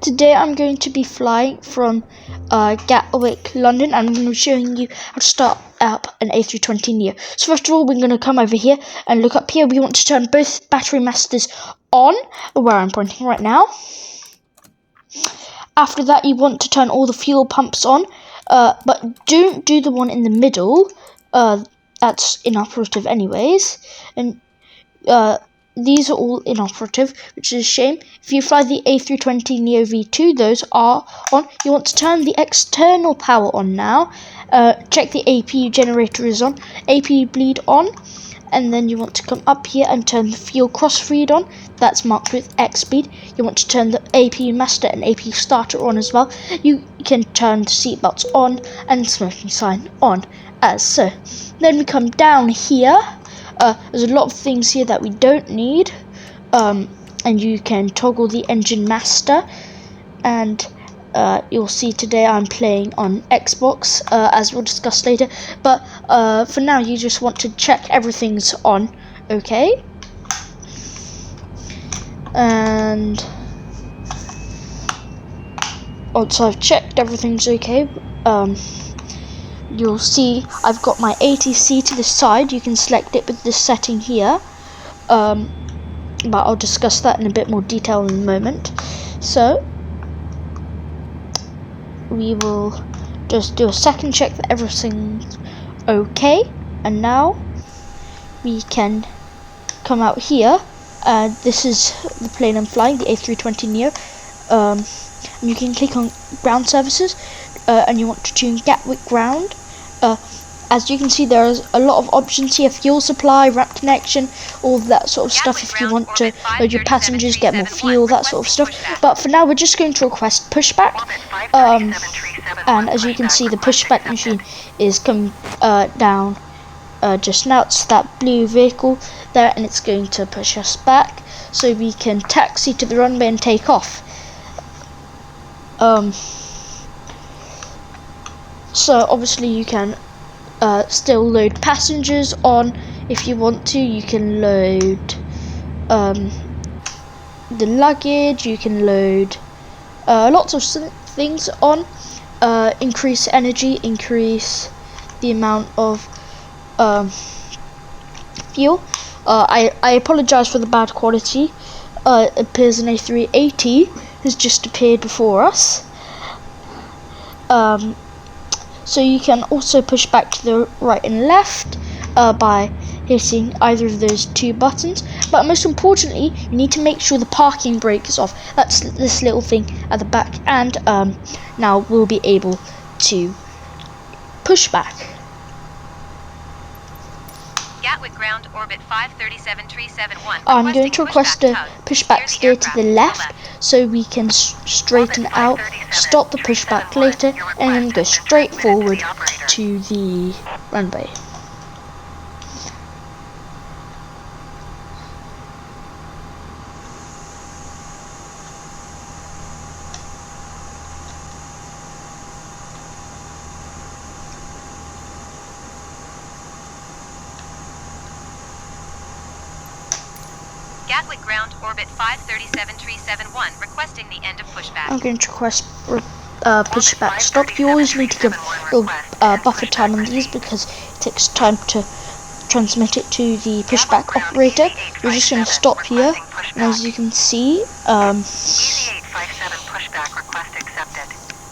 Today I'm going to be flying from Gatwick, London, and I'm going to be showing you how to start up an A320NEO. So first of all, we're going to come over here and look up here. We want to turn both battery masters on, where I'm pointing right now. After that, you want to turn all the fuel pumps on, but don't do the one in the middle. That's inoperative anyways, and these are all inoperative, which is a shame. If you fly the A320NEO V2, those are on. You want to turn the external power on now. Check the APU generator is on, APU bleed on, and then you want to come up here and turn the fuel cross-feed on. That's marked with X speed. You want to turn the APU master and APU starter on as well. You can turn the seatbelts on and smoking sign on, as so. Then we come down here. There's a lot of things here that we don't need, and you can toggle the engine master, and you'll see today I'm playing on Xbox, as we'll discuss later, but for now you just want to check everything's on, okay? And once I've checked everything's okay, you'll see I've got my ATC to the side. You can select it with this setting here, but I'll discuss that in a bit more detail in a moment. So we will just do a second check that everything's okay, and now we can come out here. This is the plane I'm flying, the A320NEO. And you can click on ground services, and you want to tune Gatwick ground. As you can see, there's a lot of options here: fuel supply, ramp connection, all of that sort of stuff. If you want to load your passengers, get more fuel, that sort of stuff. But for now, we're just going to request pushback. And as you can see, the pushback machine is coming down just now. It's that blue vehicle there, and it's going to push us back so we can taxi to the runway and take off. So obviously you can still load passengers on if you want to. You can load the luggage, you can load lots of things on, increase energy, increase the amount of fuel. I apologise for the bad quality. It appears an A380 has just appeared before us. So you can also push back to the right and left by hitting either of those two buttons. But most importantly, you need to make sure the parking brake is off. That's this little thing at the back, and now we'll be able to push back. Gatwick ground orbit 537371. I'm going to request a pushback steer to the left so we can straighten out, stop the pushback later, and then go straight forward to the runway. Gatwick ground orbit 537371, requesting the end of pushback. I'm going to request pushback stop. You always need to give a little buffer time on these because it takes time to transmit it to the pushback operator. We're just going to stop here, and as you can see,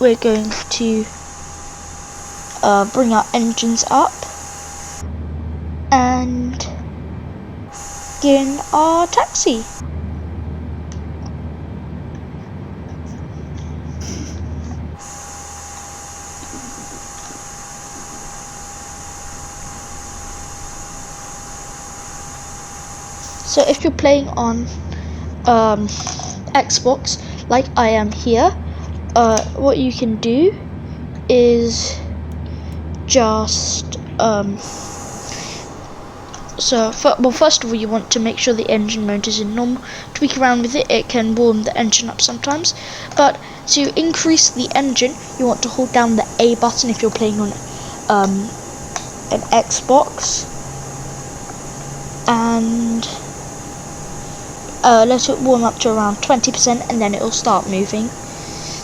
we're going to bring our engines up and in our taxi. So if you're playing on Xbox like I am here, what you can do is just first of all, you want to make sure the engine mode is in normal. Tweak around with it, it can warm the engine up sometimes. But to increase the engine, you want to hold down the A button if you're playing on an Xbox, and let it warm up to around 20%, and then it will start moving.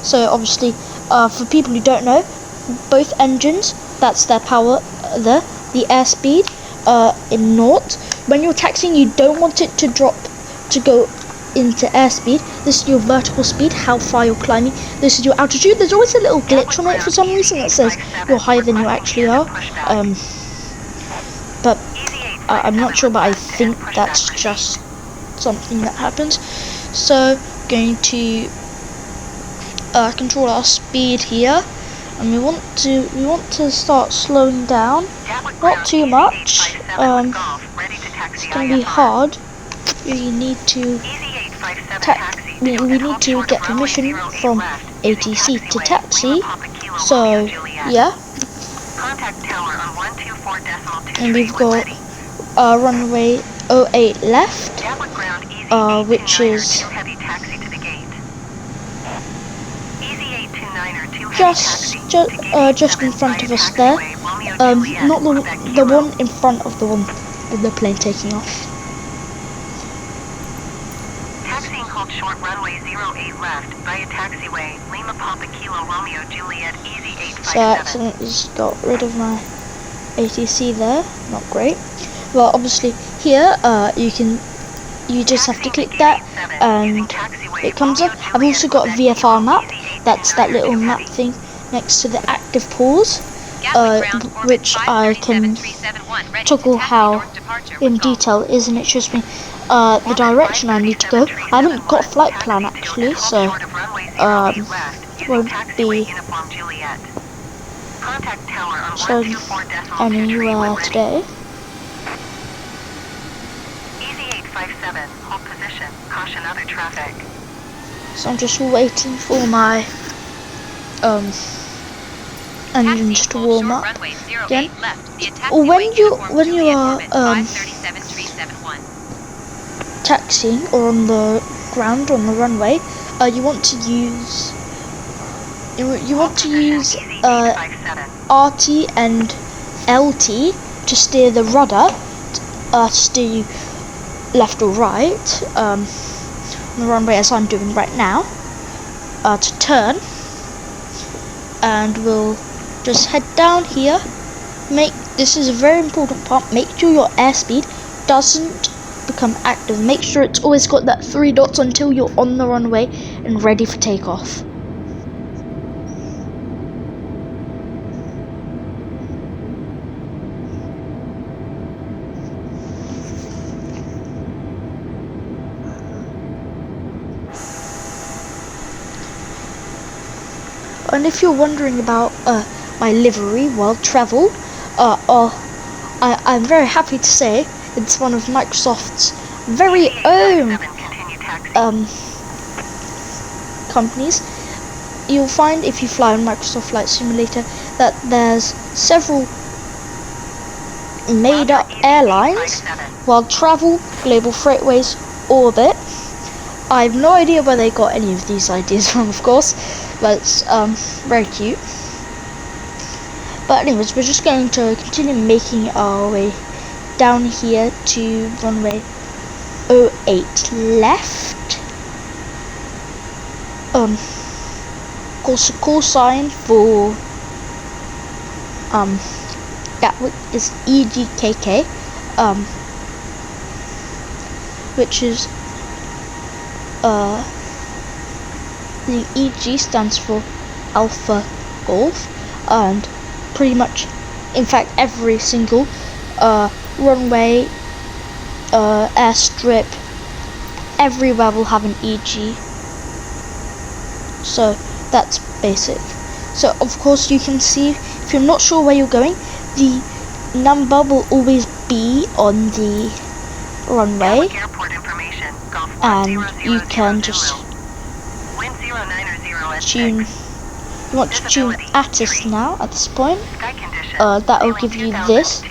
So obviously, for people who don't know, both engines, that's their power, the airspeed in naught. When you're taxiing, you don't want it to drop to go into airspeed. This is your vertical speed, how far you're climbing. This is your altitude. There's always a little glitch on it for some reason that says you're higher than you actually are. But I'm not sure, but I think that's just something that happens. So going to control our speed here, and we want to start slowing down, not too much. It's going to be hard. We need to we need to get permission from ATC to taxi. So yeah, and we've got runway 08 left, which is just in front of us there. Not the one in front of the one with the plane taking off. Taxiing hold short runway 08 left via taxiway Lima Papa Kilo Romeo Juliet Easy 857. So I accidentally just got rid of my ATC there. Not great. Well, obviously here you just have to click that and it comes up. I've also got a VFR map. That's that little map thing next to the active pause, which I can toggle how in detail it is, and it shows me the direction I need to go. I haven't got a flight plan actually, so won't be showing anywhere today. Easy 857, hold position, caution other traffic. So I'm just waiting for my engines to warm up again. When you are taxiing or on the ground on the runway, you want to use RT and LT to steer the rudder, to steer you left or right on the runway, as I'm doing right now, to turn. And we'll just head down here. This is a very important part. Make sure your airspeed doesn't become active. Make sure it's always got that 3 dots until you're on the runway and ready for takeoff. And if you're wondering about my livery while travel, I'm very happy to say it's one of Microsoft's very own companies. You'll find if you fly on Microsoft Flight Simulator that there's several made-up airlines while Travel, Global Freightways, Orbit. I have no idea where they got any of these ideas from, of course, but it's very cute. But anyways, we're just going to continue making our way down here to runway 08 left. Of course, the call sign for Gatwick is EGKK, which is the EG stands for Alpha Golf, and pretty much, in fact, every single runway, airstrip, everywhere will have an EG. So that's basic. So of course you can see, if you're not sure where you're going, the number will always be on the runway, and you can just tune. You want to tune ATIS now at this point. That will give you this.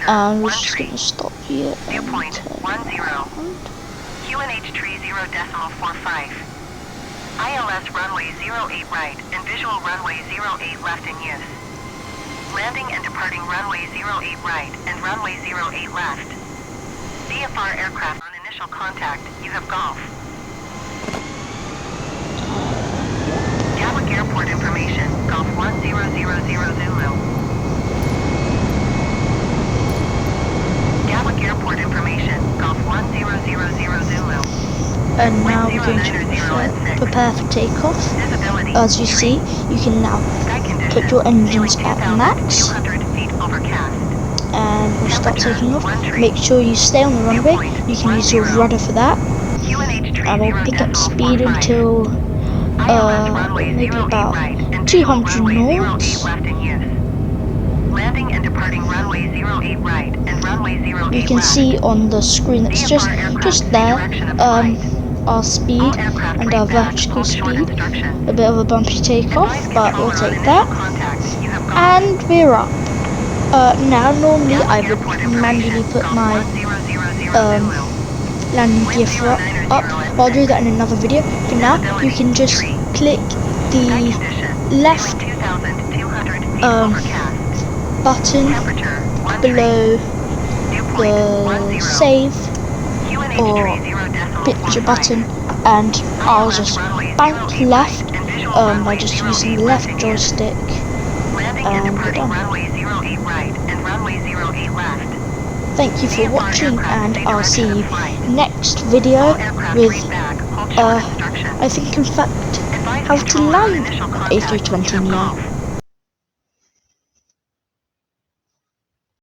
And we're just going to stop here and turn around. QNH tree 0.45. ILS runway 08 right and visual runway 08 left in use. Landing and departing runway 08 right and runway 08 left. VFR aircraft on initial contact, you have golf. And now we're going to prepare for takeoff. Visibility As you see, you can now sky conditions, put your engines nearly at 2,200 max, feet overcast. and we'll start Temperature, taking off. 1 tree. Make sure you stay on the runway. Viewpoint, You can use your 10. rudder for that, QNH tree and we'll 0 pick up decimal speed 45. until ILS runway maybe 08 about right and visual 200 runway 08 knots. left in use. Landing and departing runway 08 right and runway 08 You can left. see on the screen that's just there our speed and our vertical speed. A bit of a bumpy takeoff, but we'll take that. And we're up. Now normally I would manually put my landing gear up. I'll do that in another video. For now, you can just click the left button below the save or picture button, and I'll just bank left by just using the left joystick, and we're done. Thank you for watching, and I'll see you next video with I think in fact how to land A320NEO.